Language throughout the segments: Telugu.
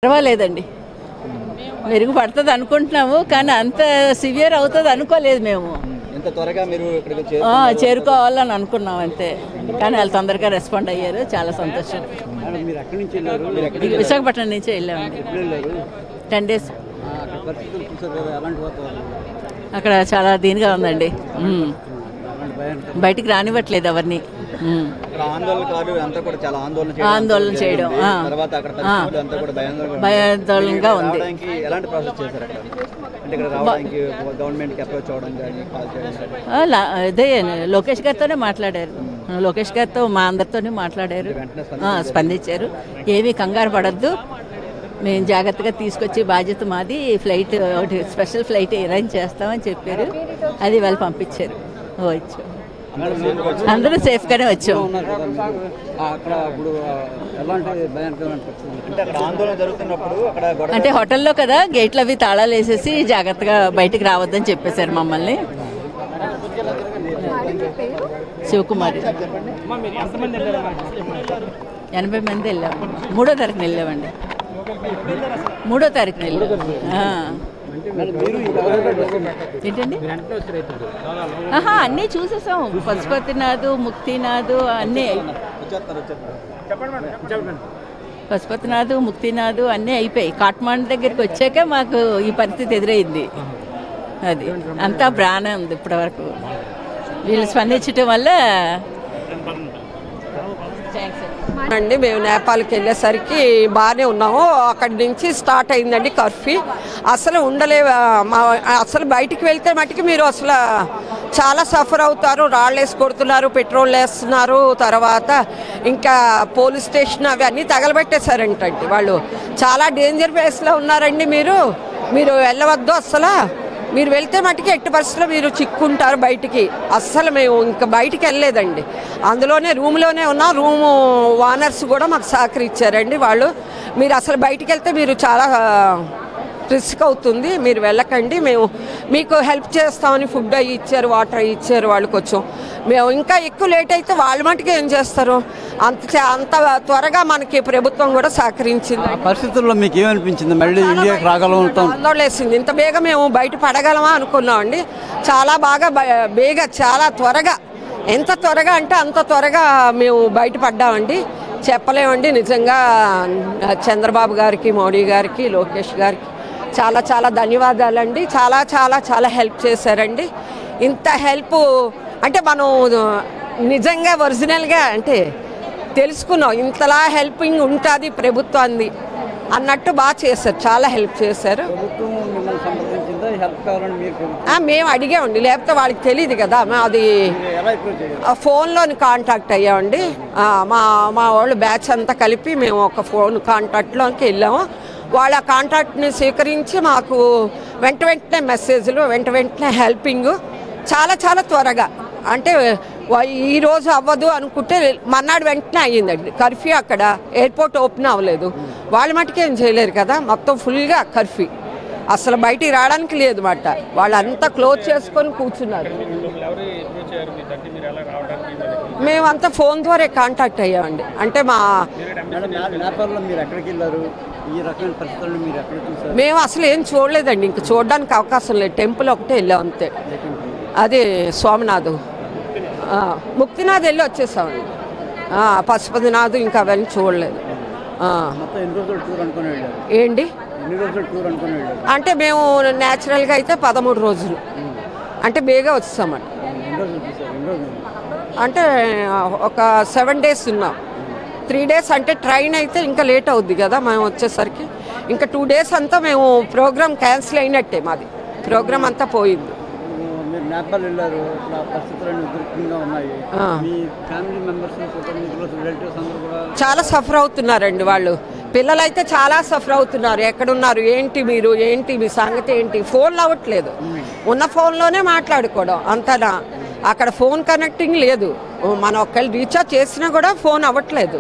పర్వాలేదండి, మెరుగుపడుతుంది అనుకుంటున్నాము, కానీ అంత సివియర్ అవుతుంది అనుకోలేదు మేము. చేరుకోవాలని అనుకున్నాం అంతే, కానీ వాళ్ళు తొందరగా రెస్పాండ్ అయ్యారు, చాలా సంతోషం. విశాఖపట్నం నుంచే వెళ్ళామండి, 10 days. అక్కడ చాలా దీనిగా ఉందండి, బయటికి రానివ్వట్లేదు ఎవరిని. ఆందోళన చేయడం భయాందోళనగా ఉంది. అదే లోకేష్ గారితోనే మాట్లాడారు, లోకేష్ గారితో మా అందరితోనే మాట్లాడారు, స్పందించారు. ఏమీ కంగారు పడద్దు, మేము జాగ్రత్తగా తీసుకొచ్చి బాధ్యత మాది, ఫ్లైట్ ఒకటి స్పెషల్ ఫ్లైట్ అరేంజ్ చేస్తామని చెప్పారు. అది వాళ్ళు పంపించారు, వచ్చాం, అందరూ సేఫ్గానే వచ్చాం. అంటే హోటల్లో కదా, గేట్లు అవి తాళాలు వేసేసి జాగ్రత్తగా బయటికి రావద్దని చెప్పేశారు మమ్మల్ని. శివకుమారి. 80 మంది వెళ్ళాము, 3వ తారీఖున వెళ్ళామండి, 3వ తారీఖున వెళ్ళాము. ఏంటండి, అన్నీ చూసేసాం, పశుపతినాథ్, ముక్తినాథ్ అన్నీ, పశుపతినాథ్ ముక్తినాథ్ అన్నీ అయిపోయి కాట్మాండు దగ్గరికి వచ్చాక మాకు ఈ పరిస్థితి ఎదురైంది. అది అంతా బాగానే ఉంది ఇప్పటి వరకు, వీళ్ళు స్పందించడం వల్ల. అండి, మేము నేపాల్కి వెళ్ళేసరికి బాగానే ఉన్నాము. అక్కడి నుంచి స్టార్ట్ అయిందండి కర్ఫ్యూ. అసలు అసలు బయటికి వెళ్తే మటుకు మీరు అసలు చాలా సఫర్ అవుతారు. రాళ్ళు వేసి కొడుతున్నారు, పెట్రోల్ వేస్తున్నారు, తర్వాత ఇంకా పోలీస్ స్టేషన్ అవి అన్నీ తగలబెట్టేశారంటండి. వాళ్ళు చాలా డేంజర్ ప్లేస్లో ఉన్నారండి. మీరు వెళ్ళవద్దు, అసలు మీరు వెళ్తే మటుకు ఎట్టి పరిస్థితుల్లో మీరు చిక్కుంటారు బయటికి. అస్సలు మేము ఇంకా బయటికి వెళ్ళలేదండి, అందులోనే రూమ్లోనే ఉన్నాం. రూము ఓనర్స్ కూడా మాకు సహకరించారండి. వాళ్ళు మీరు అసలు బయటికి వెళ్తే మీరు చాలా రిస్క్ అవుతుంది, మీరు వెళ్ళకండి, మేము మీకు హెల్ప్ చేస్తామని ఫుడ్ అవి ఇచ్చారు, వాటర్ అవి ఇచ్చారు. వాళ్ళు కొంచెం మేము ఇంకా ఎక్కువ లేట్ అయితే వాళ్ళ మటుకు ఏం చేస్తారు, అంత త్వరగా మనకి ప్రభుత్వం కూడా సహకరించింది. పరిస్థితుల్లో మీకు ఏమనిపించింది? మళ్ళీ ఇండియాకి రాగలుగుతాం ఆందోళన, ఇంత బేగా మేము బయట పడగలమా అనుకున్నామండి. చాలా బాగా బేగా, చాలా త్వరగా, ఎంత త్వరగా అంటే అంత త్వరగా మేము బయటపడ్డామండి. చెప్పలేమండి, నిజంగా చంద్రబాబు గారికి, మోడీ గారికి, లోకేష్ గారికి చాలా చాలా ధన్యవాదాలండి. చాలా చాలా చాలా హెల్ప్ చేశారండి. ఇంత హెల్ప్ అంటే మనం నిజంగా ఒరిజినల్గా అంటే తెలుసుకున్నాం, ఇంతలా హెల్పింగ్ ఉంటుంది ప్రభుత్వాన్ని అన్నట్టు బాగా చేశారు, చాలా హెల్ప్ చేశారు. మేము అడిగామండి, లేకపోతే వాళ్ళకి తెలియదు కదా, అది ఫోన్లోని కాంటాక్ట్ అయ్యామండి. మా వాళ్ళు బ్యాచ్ అంతా కలిపి మేము ఒక ఫోన్ కాంటాక్ట్లోకి వెళ్ళాము. వాళ్ళ కాంటాక్ట్ని స్వీకరించి మాకు వెంటనే మెసేజ్లు, వెంటనే హెల్పింగ్ చాలా చాలా త్వరగా. అంటే ఈరోజు అవ్వదు అనుకుంటే మర్నాడు వెంటనే అయ్యిందండి. కర్ఫ్యూ అక్కడ ఎయిర్పోర్ట్ ఓపెన్ అవ్వలేదు, వాళ్ళ మటుకు ఏం చేయలేరు కదా, మొత్తం ఫుల్గా కర్ఫ్యూ, అసలు బయటికి రావడానికి లేదు మాట. వాళ్ళంతా క్లోజ్ చేసుకొని కూర్చున్నారు. మేమంతా ఫోన్ ద్వారా కాంటాక్ట్ అయ్యామండి. అంటే మేము అసలు ఏం చూడలేదండి, ఇంక చూడడానికి అవకాశం లేదు. టెంపుల్ ఒకటే వెళ్ళాం అంతే, అదే సోమనాథ్, ముక్తినాథ్ వెళ్ళి వచ్చేసామండి. పశుపతినాథ్ ఇంకా అవన్నీ చూడలేదు. ఏంటి అంటే మేము న్యాచురల్గా అయితే 13 రోజులు, అంటే బేగా వచ్చేసామండి. అంటే ఒక 7 days ఉన్నాం. 3 days అంటే ట్రైన్ అయితే ఇంకా లేట్ అవుద్ది కదా మేము వచ్చేసరికి. ఇంకా 2 days అంతా మేము ప్రోగ్రామ్ క్యాన్సిల్ అయినట్టే, మాది ప్రోగ్రామ్ అంతా పోయింది. చాలా సఫర్ అవుతున్నారండి వాళ్ళు, పిల్లలైతే చాలా సఫర్ అవుతున్నారు. ఎక్కడున్నారు, ఏంటి మీరు, ఏంటి మీ సంగతి ఏంటి, ఫోన్లు అవ్వట్లేదు, ఉన్న ఫోన్లోనే మాట్లాడుకోవడం అంతనా. అక్కడ ఫోన్ కనెక్టింగ్ లేదు, మనం ఒకళ్ళు రీఛార్జ్ చేసినా కూడా ఫోన్ అవ్వట్లేదు.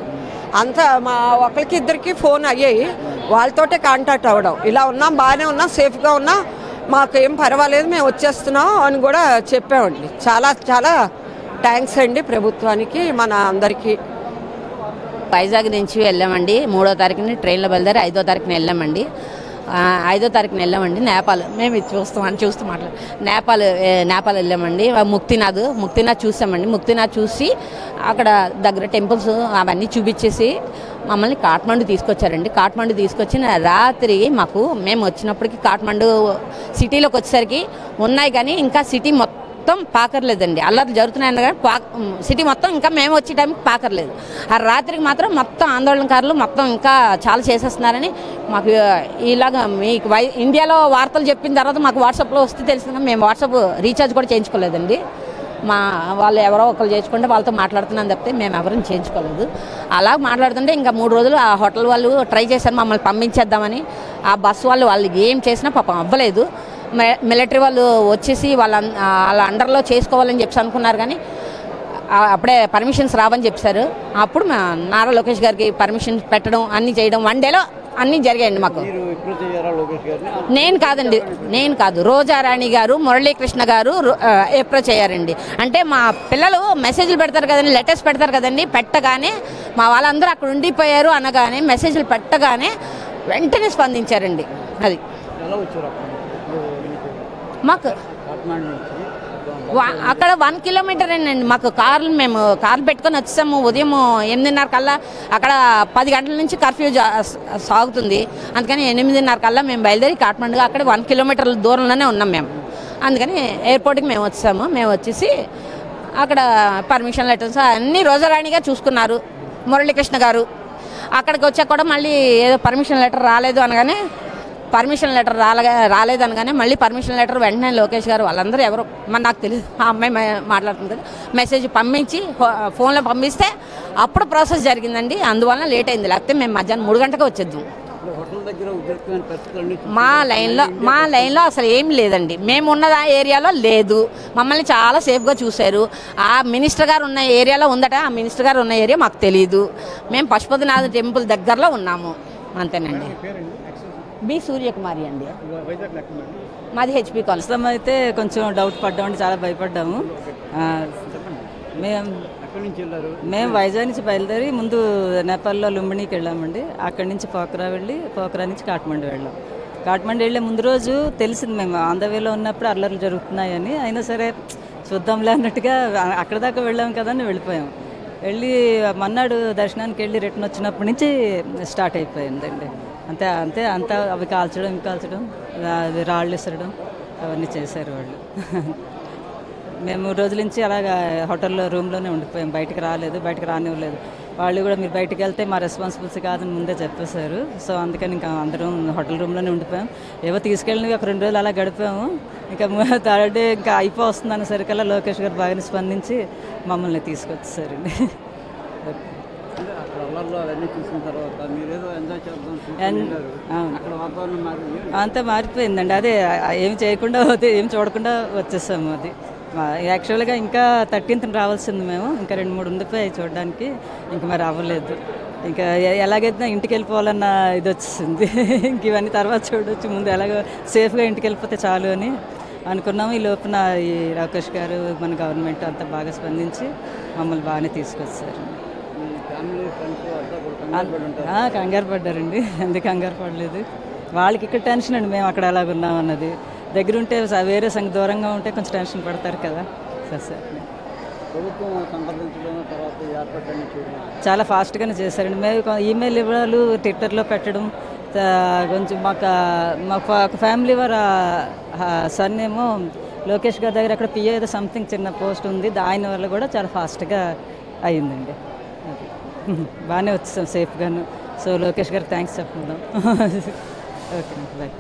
అంతా మా ఒకరికి ఇద్దరికి ఫోన్ అయ్యాయి, వాళ్ళతోటే కాంటాక్ట్ అవ్వడం. ఇలా ఉన్నాం, బాగానే ఉన్నాం, సేఫ్గా ఉన్నాం, మాకేం పర్వాలేదు, మేము వచ్చేస్తున్నాం అని కూడా చెప్పామండి. చాలా చాలా థ్యాంక్స్ అండి ప్రభుత్వానికి, మన అందరికీ. వైజాగ్ నుంచి వెళ్ళామండి. 3వ తారీఖుని ట్రైన్లో బయలుదేరి 5వ తారీఖున వెళ్ళామండి. 5వ తారీఖున వెళ్ళామండి. నేపాల్ మేము ఇది చూస్తూ నేపాల్ వెళ్ళామండి. ముక్తినాథ్ చూసామండి. ముక్తినాథ్ చూసి అక్కడ దగ్గర టెంపుల్స్ అవన్నీ చూపించేసి మమ్మల్ని కాఠ్మండు తీసుకొచ్చారండి. కాఠ్మండు తీసుకొచ్చిన రాత్రి మేము వచ్చినప్పటికి కాఠ్మండు సిటీలోకి వచ్చేసరికి ఉన్నాయి కానీ ఇంకా సిటీ మొత్తం పాకర్లేదండి. అల్లర్లు జరుగుతున్నాయన్న కానీ సిటీ మొత్తం ఇంకా మేము వచ్చే టైంకి పాకర్లేదు. ఆ రాత్రికి మాత్రం మొత్తం ఆందోళనకారులు మొత్తం ఇంకా చాలా చేసేస్తున్నారని మాకు ఇలాగ మీకు ఇండియాలో వార్తలు చెప్పిన తర్వాత మాకు వాట్సాప్లో వస్తే తెలిసింది. మేము వాట్సాప్ రీఛార్జ్ కూడా చేయించుకోలేదండి. వాళ్ళు ఎవరో ఒకరు చేయించుకుంటే వాళ్ళతో మాట్లాడుతున్నాను తప్పితే మేము ఎవరిని చేయించుకోలేదు. అలా మాట్లాడుతుంటే ఇంకా 3 రోజులు ఆ హోటల్ వాళ్ళు ట్రై చేశారు మమ్మల్ని పంపించేద్దామని. ఆ బస్సు వాళ్ళు ఏం చేసినా పాపం అవ్వలేదు. మిలిటరీ వాళ్ళు వచ్చేసి వాళ్ళ అండర్లో చేసుకోవాలని చెప్పి అనుకున్నారు కానీ అప్పుడే పర్మిషన్స్ రావని చెప్పారు. అప్పుడు నారా లోకేష్ గారికి పర్మిషన్ పెట్టడం అన్నీ చేయడం 1 డేలో అన్నీ జరిగాయండి. మాకు నేను కాదు రోజారాణి గారు, మురళీకృష్ణ గారు అప్రోచ్ అయ్యారండి. అంటే మా పిల్లలు మెసేజ్లు పెడతారు కదండి, లెటర్స్ పెడతారు కదండి, పెట్టగానే మా వాళ్ళందరూ అక్కడ ఉండిపోయారు అనగానే మెసేజ్లు పెట్టగానే వెంటనే స్పందించారండి. అది మాకు అక్కడ 1 కిలోమీటర్ అండి. మాకు మేము కార్లు పెట్టుకొని వచ్చాము. ఉదయం 8:30 కల్లా అక్కడ 10 గంటల నుంచి కర్ఫ్యూ సాగుతుంది. అందుకని 8:30 కల్లా మేము బయలుదేరి కాఠ్మండుగా అక్కడ 1 కిలోమీటర్ల దూరంలోనే ఉన్నాం మేము. అందుకని ఎయిర్పోర్ట్కి మేము వచ్చాము. మేము వచ్చేసి అక్కడ పర్మిషన్ లెటర్స్ అన్నీ రోజారాణిగా చూసుకున్నారు. మురళీకృష్ణ గారు అక్కడికి వచ్చాక కూడా మళ్ళీ ఏదో పర్మిషన్ లెటర్ రాలేదు అనగానే రాలేదనగానే మళ్ళీ పర్మిషన్ లెటర్ వెంటనే లోకేష్ గారు వాళ్ళందరూ ఎవరో నాకు తెలియదు, ఆ అమ్మాయి మాట్లాడుతుంది కదా, మెసేజ్ పంపించి ఫోన్లో పంపిస్తే అప్పుడు ప్రాసెస్ జరిగిందండి. అందువల్ల లేట్ అయింది. లేకపోతే మేము మధ్యాహ్నం 3 గంటలకు వచ్చేద్దాం. మా లైన్లో అసలు ఏం లేదండి. మేము ఉన్న ఏరియాలో లేదు. మమ్మల్ని చాలా సేఫ్గా చూశారు. ఆ మినిస్టర్ గారు ఉన్న ఏరియాలో ఉందట. ఆ మినిస్టర్ గారు ఉన్న ఏరియా మాకు తెలియదు. మేము పశుపతినాథ టెంపుల్ దగ్గరలో ఉన్నాము. అంతేనండి. బి సూర్యకుమారి అండి. మాది హెచ్పి కాలేజ్. అయితే కొంచెం డౌట్ పడ్డామండి, చాలా భయపడ్డాము. మేము వైజాగ్ నుంచి బయలుదేరి ముందు నేపాల్లో లుంబినీకి వెళ్ళామండి. అక్కడి నుంచి పోఖరా నుంచి కాఠ్మండు వెళ్ళాం. కాఠ్మండు వెళ్ళే ముందు రోజు తెలిసింది మేము ఆంధ్రవేలో ఉన్నప్పుడు అల్లర్లు జరుగుతున్నాయని. అయినా సరే చూద్దాంలే అన్నట్టుగా అక్కడ దాకా వెళ్ళాం కదా అని వెళ్ళిపోయాం. వెళ్ళి మన్నాడు దర్శనానికి వెళ్ళి రిటర్న్ వచ్చినప్పటి నుంచి స్టార్ట్ అయిపోయిందండి. అంతా అవి కాల్చడం రాళ్ళు విసరడం అవన్నీ చేశారు వాళ్ళు. మేము 3 రోజుల నుంచి అలాగా హోటల్లో రూమ్లోనే ఉండిపోయాం. బయటకు రానివ్వలేదు. వాళ్ళు కూడా మీరు బయటకు వెళ్తే మా రెస్పాన్సిబిలిటీ కాదని ముందే చెప్పేశారు. సో అందుకని ఇంకా అందరం హోటల్ రూమ్లోనే ఉండిపోయాం. ఏవో తీసుకెళ్ళినవి ఒక 2 రోజులు అలా గడిపాము. ఇంకా 3rd డే ఇంకా అయిపోతుంది అనేసరికల్లా లోకేష్ గారు బాగానే స్పందించి మమ్మల్ని తీసుకొచ్చేసారండి. అంతా మారిపోయిందండి. అదే ఏమి చేయకుండా ఏమి చూడకుండా వచ్చేసాము. అది యాక్చువల్గా ఇంకా 13th రావాల్సింది మేము. ఇంకా 2-3 ఉండిపోయాయి చూడడానికి. ఇంకా మరి అవ్వలేదు. ఇంకా ఎలాగైతే ఇంటికి వెళ్ళిపోవాలన్న ఇది వచ్చింది. ఇంక ఇవన్నీ తర్వాత చూడవచ్చు. ముందు ఎలాగో సేఫ్గా ఇంటికి వెళ్ళిపోతే చాలు అని అనుకున్నాము. ఈ లోపున ఈ రాకేష్ గారు మన గవర్నమెంట్ అంతా బాగా స్పందించి మమ్మల్ని బాగానే తీసుకొచ్చారు. కంగారు పడ్డారండి. ఎందుకు కంగారు పడలేదు. వాళ్ళకి ఇక్కడ టెన్షన్ అండి, మేము అక్కడ ఎలాగున్నాం అన్నది. దగ్గర ఉంటే వేరే సంగతి దూరంగా ఉంటే కొంచెం టెన్షన్ పడతారు కదా. సార్ చాలా ఫాస్ట్గానే చేశారండి. మేము ఈమెయిల్ ఇవ్వడాలు ట్విట్టర్లో పెట్టడం కొంచెం మాకు ఒక ఫ్యామిలీ వారు సన్ ఏమో లోకేష్ గారి దగ్గర అక్కడ పిఏ ఏదో సంథింగ్ చిన్న పోస్ట్ ఉంది. దాని వల్ల కూడా చాలా ఫాస్ట్గా అయ్యిందండి. బాగానే వచ్చేసాం సేఫ్గాను. సో లోకేష్ గారికి థ్యాంక్స్ చెప్పుకుందాం. Okay bye.